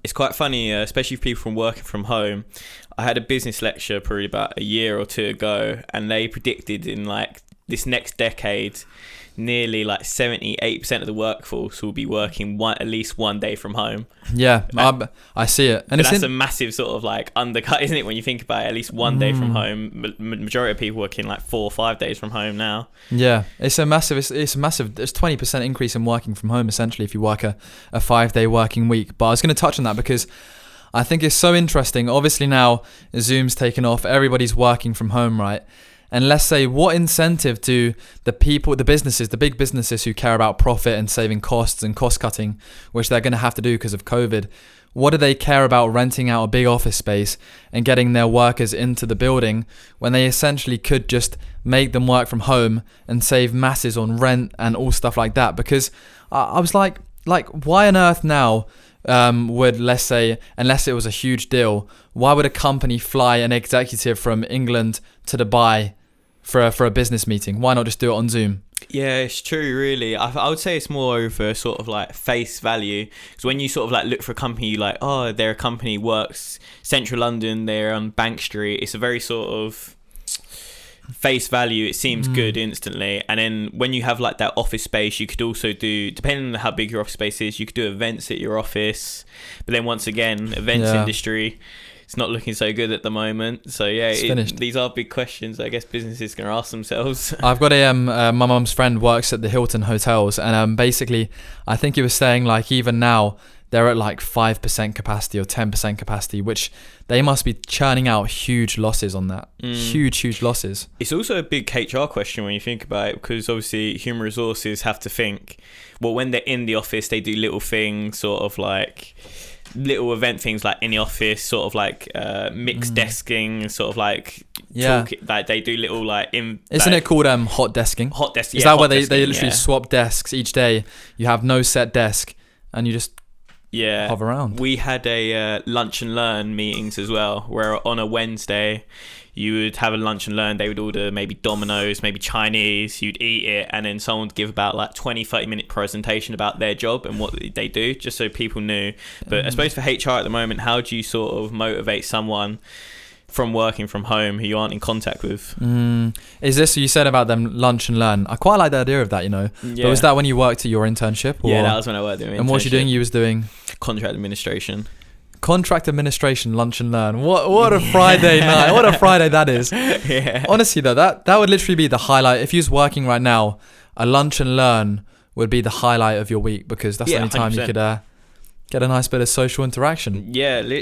It's quite funny, especially for people from working from home. I had a business lecture probably about a year or two ago, and they predicted in like this next decade, nearly like 78% of the workforce will be working at least one day from home. Yeah, I see it. And that's a massive sort of like undercut, isn't it, when you think about it? At least one day from home. Majority of people working like 4 or 5 days from home now. Yeah, it's a massive, there's 20% increase in working from home essentially if you work a 5-day working week. But I was going to touch on that because I think it's so interesting. Obviously now Zoom's taken off, everybody's working from home, right? And let's say, what incentive do the people, the businesses, the big businesses who care about profit and saving costs and cost cutting, which they're going to have to do because of COVID, what do they care about renting out a big office space and getting their workers into the building when they essentially could just make them work from home and save masses on rent and all stuff like that? Because I was like, why on earth now would, let's say, unless it was a huge deal, why would a company fly an executive from England to Dubai for a business meeting? Why not just do it on Zoom? Yeah, it's true, really. I would say it's more over sort of like face value. Because when you sort of like look for a company, you like, oh, they're a company works central London, they're on Bank Street. It's a very sort of face value. It seems good instantly. And then when you have like that office space, you could also do, depending on how big your office space is, you could do events at your office. But then once again, events industry, it's not looking so good at the moment. So yeah, these are big questions I guess businesses can ask themselves. I've got my mum's friend works at the Hilton hotels, and basically I think he was saying like even now they're at like 5% capacity or 10% capacity, which they must be churning out huge losses on that. Huge losses. It's also a big HR question when you think about it, because obviously human resources have to think, well, when they're in the office, they do little things, sort of like little event things like in the office, sort of like mixed desking, sort of like like they do little like isn't it called hot desking? Hot desking. Is that where they literally swap desks each day? You have no set desk and you just hover around. We had a lunch and learn meetings as well, where on a Wednesday you would have a lunch and learn. They would order maybe Domino's, maybe Chinese. You'd eat it, and then someone would give about like 20-30 minute presentation about their job and what they do, just so people knew. But I suppose for HR at the moment, how do you sort of motivate someone from working from home who you aren't in contact with? Is this, you said about them lunch and learn? I quite like the idea of that, you know. But was that when you worked at your internship? Or? Yeah, that was when I worked at my internship. And what you doing? You was doing contract administration, lunch and learn. What a Friday night. What a Friday that is. Honestly though, that would literally be the highlight. If you was working right now, a lunch and learn would be the highlight of your week, because that's the only time 100%. You could get a nice bit of social interaction. Yeah,